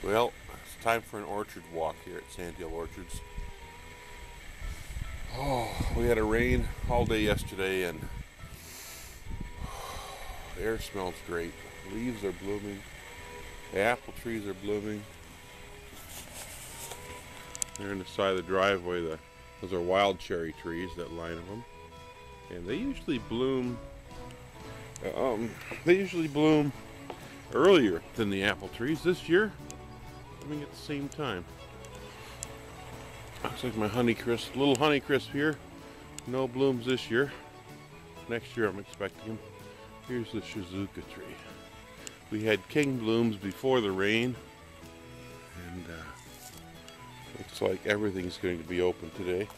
Well, it's time for an orchard walk here at Sandhill Orchards. Oh, we had a rain all day yesterday and the air smells great. Leaves are blooming. The apple trees are blooming. There on the side of the driveway, those are wild cherry trees that line them. And they usually bloom earlier than the apple trees. This year, coming at the same time. Looks like my Honeycrisp, little Honeycrisp here. No blooms this year. Next year I'm expecting them. Here's the Shizuka tree. We had king blooms before the rain, and looks like everything's going to be open today.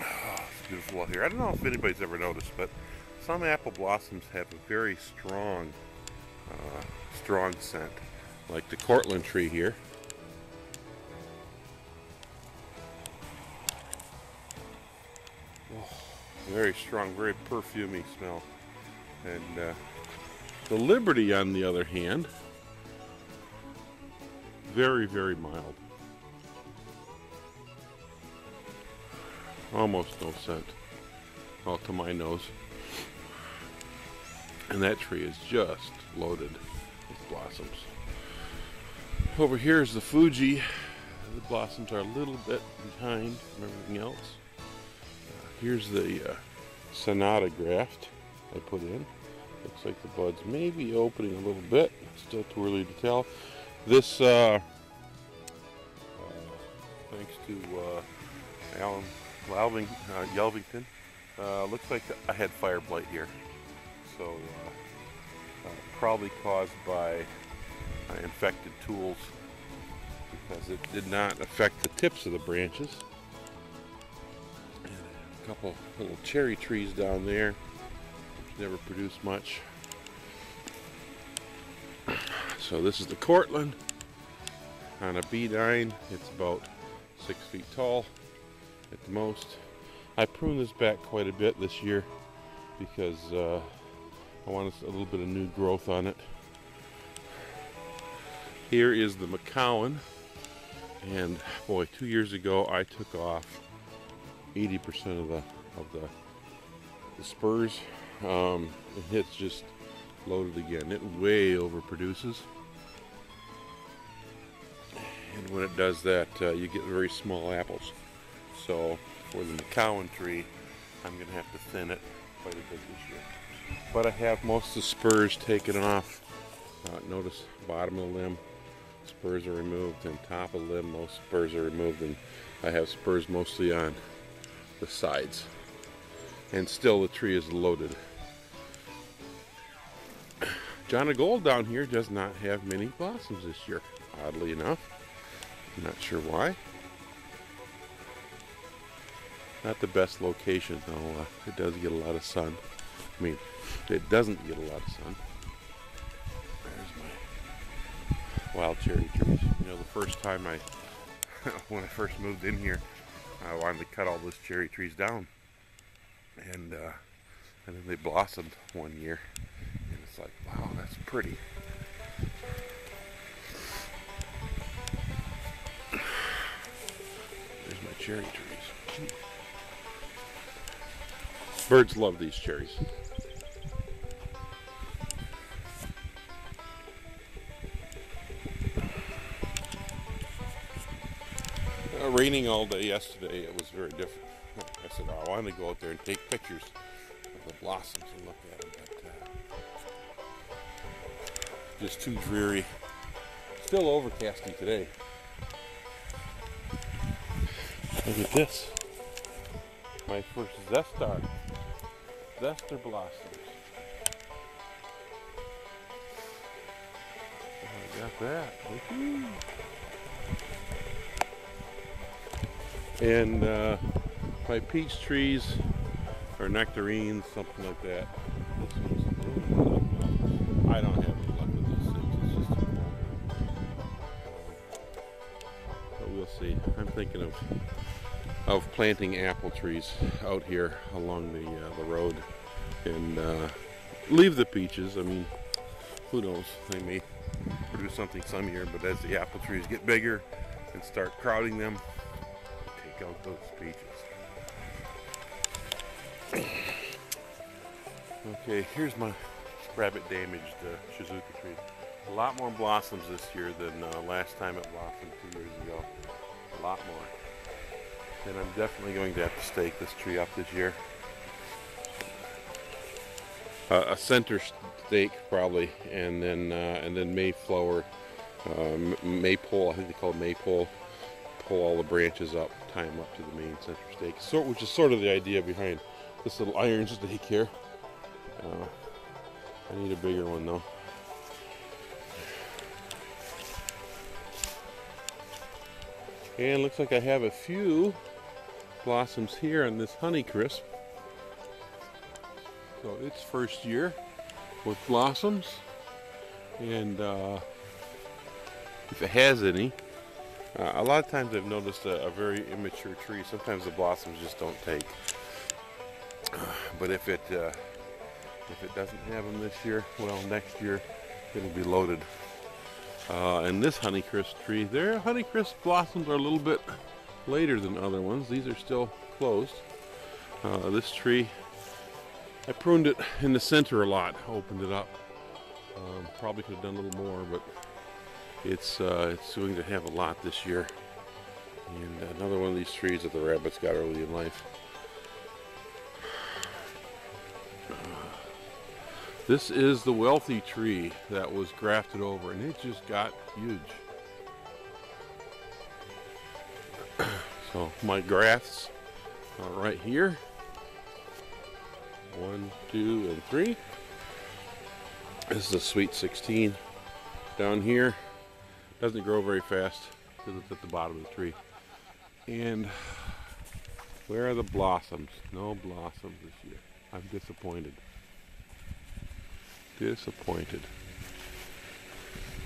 Oh, it's beautiful out here. I don't know if anybody's ever noticed, but some apple blossoms have a very strong scent, like the Cortland tree here. Oh, very strong, very perfumey smell. And the Liberty, on the other hand, very, very mild. Almost no scent, all to my nose. And that tree is just loaded with blossoms. Over here is the Fuji. The blossoms are a little bit behind from everything else. Here's the Sonata graft I put in. Looks like the buds may be opening a little bit. Still too early to tell. This, thanks to Alan Yelvington, looks like I had fire blight here. So probably caused by infected tools, because it did not affect the tips of the branches. And a couple little cherry trees down there, which never produced much. So this is the Cortland on a B9. It's about 6 feet tall at the most. I pruned this back quite a bit this year because I wanted a little bit of new growth on it. Here is the McCowan, and boy, 2 years ago I took off 80% of the spurs, and it's just loaded again. It way overproduces, and when it does that, you get very small apples. So for the McCowan tree, I'm going to have to thin it quite a bit this year. But I have most of the spurs taken off. Notice bottom of the limb, spurs are removed, and top of the limb, most spurs are removed, and I have spurs mostly on the sides. And still the tree is loaded. John of Gold down here does not have many blossoms this year, oddly enough. I'm not sure why. Not the best location, though. It does get a lot of sun. I mean, it doesn't get a lot of sun. There's my wild cherry trees. You know, the first time when I first moved in here, I wanted to cut all those cherry trees down. And then they blossomed one year. And it's like, wow, that's pretty. There's my cherry trees. Birds love these cherries. Raining all day yesterday, it was very different. I said, I wanted to go out there and take pictures of the blossoms and look at them, but just too dreary. Still overcasty today. Look at this. My first zestar blossoms. I got that. Woo-hoo. And my peach trees or nectarines, something like that. I don't have any luck with these things. It's just too cold. But we'll see. I'm thinking of of planting apple trees out here along the road, and leave the peaches. I mean, who knows? They may produce something some year, but as the apple trees get bigger and start crowding them, take out those peaches. Okay, here's my rabbit damaged Shizuka tree. A lot more blossoms this year than last time it blossomed 2 years ago. A lot more. And I'm definitely going to have to stake this tree up this year. A center stake probably, and then Mayflower, maypole. I think they call it maypole. Pull all the branches up, tie them up to the main center stake. So, which is sort of the idea behind this little iron stake here. I need a bigger one though. And looks like I have a few blossoms here on this Honeycrisp. So it's first year with blossoms, and if it has any, a lot of times I've noticed a very immature tree, sometimes the blossoms just don't take. But if it doesn't have them this year, well, next year it'll be loaded. And this Honeycrisp tree, their Honeycrisp blossoms are a little bit later than other ones. These are still closed. This tree, I pruned it in the center a lot, opened it up. Probably could have done a little more, but it's going to have a lot this year. And another one of these trees that the rabbits got early in life. This is the wealthy tree that was grafted over, and it just got huge. So my grafts are right here. 1, 2, and 3. This is a sweet 16 down here. Doesn't grow very fast because it's at the bottom of the tree. And where are the blossoms? No blossoms this year. I'm disappointed. Disappointed.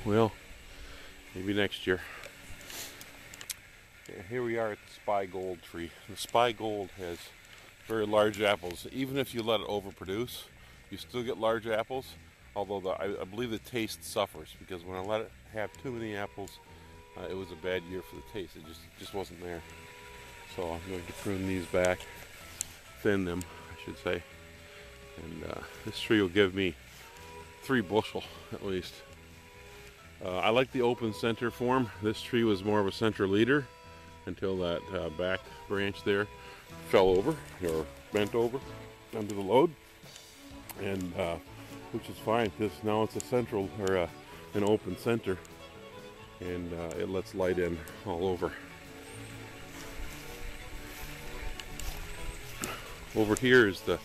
Well, maybe next year. Yeah, here we are at the Spy Gold tree. The Spy Gold has very large apples. Even if you let it overproduce, you still get large apples. Although I believe the taste suffers, because when I let it have too many apples, it was a bad year for the taste. It just wasn't there. So I'm going to prune these back, thin them, I should say. And this tree will give me 3 bushel at least. I like the open center form. This tree was more of a center leader until that back branch there fell over or bent over under the load, and which is fine because now it's a central or an open center, and it lets light in all over. Over here is the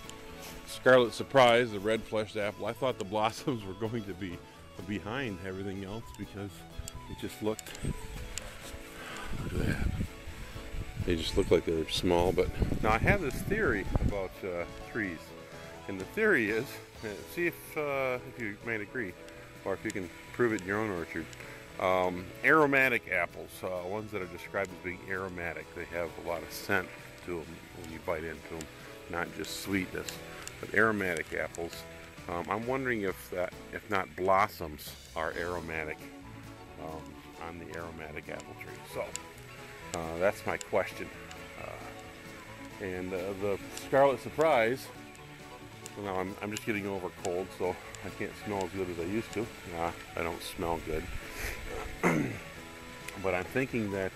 Scarlet Surprise, the red-fleshed apple. I thought the blossoms were going to be behind everything else because it just looked, look at that. They just look like they're small. But now I have this theory about trees, and the theory is, see if you might agree, or if you can prove it in your own orchard. Aromatic apples, ones that are described as being aromatic, they have a lot of scent to them when you bite into them, not just sweetness. But aromatic apples, I'm wondering if not blossoms are aromatic on the aromatic apple tree. So that's my question. And the Scarlet Surprise, well, now I'm just getting over a cold, so I can't smell as good as I used to. I don't smell good. But I'm thinking that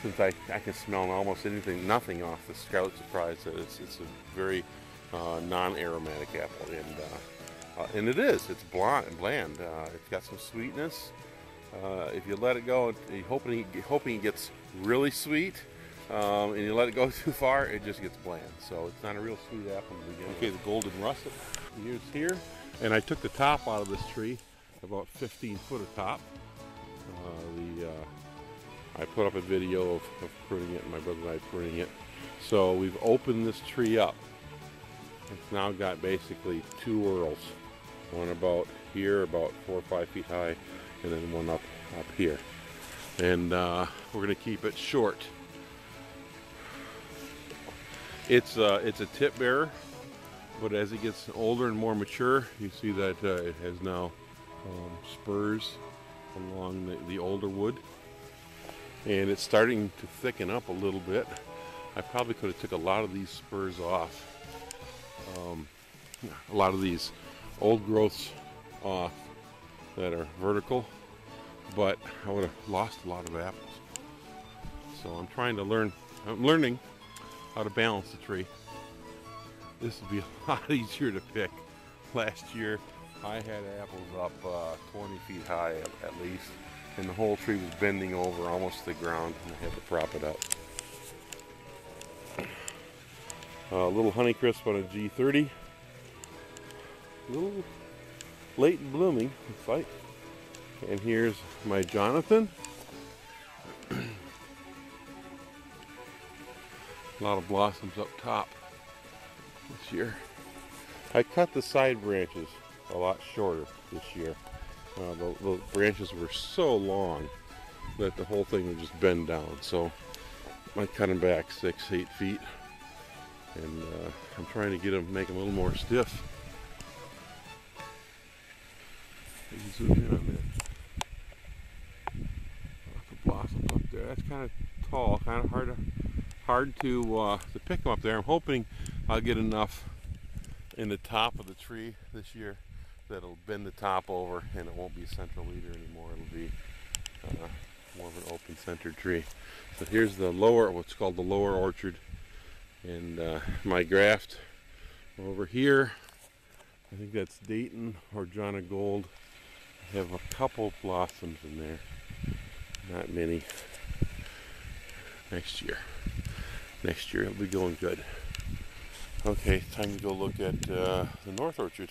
since I can smell almost nothing off the Scarlet Surprise, that it's a very non-aromatic apple, and it is. It's bland. It's got some sweetness. If you let it go, hoping it gets really sweet, and you let it go too far, it just gets bland. So it's not a real sweet apple to begin with. Okay, the golden russet is here, and I took the top out of this tree, about 15 foot of top. I put up a video of pruning it, and my brother and I pruning it. So we've opened this tree up. It's now got basically 2 whorls, one about here, about 4 or 5 feet high, and then one up here. And we're going to keep it short It's a tip bearer, but as it gets older and more mature, you see that it has now spurs along the older wood, and it's starting to thicken up a little bit. I probably could have took a lot of these spurs off, a lot of these old growths off that are vertical, but I would have lost a lot of apples. So I'm trying to learn, I'm learning how to balance the tree. This will be a lot easier to pick. Last year I had apples up 20 feet high at least, and the whole tree was bending over almost to the ground, and I had to prop it up. A little Honeycrisp on a G30. A little late in blooming, looks like. And here's my Jonathan. A lot of blossoms up top this year. I cut the side branches a lot shorter this year. The branches were so long that the whole thing would just bend down. So I cut them back 6-8 feet, and I'm trying to make them a little more stiff. You can zoom in on that. Lots of blossoms up there. That's kind of tall, kind of hard to pick them up there. I'm hoping I'll get enough in the top of the tree this year that'll bend the top over, and it won't be a central leader anymore. It'll be more of an open centered tree. So here's the lower, what's called the lower orchard, and my graft over here. I think that's Dayton or John of Gold. I have a couple blossoms in there, not many. Next year it'll be going good. Okay, time to go look at the North Orchard.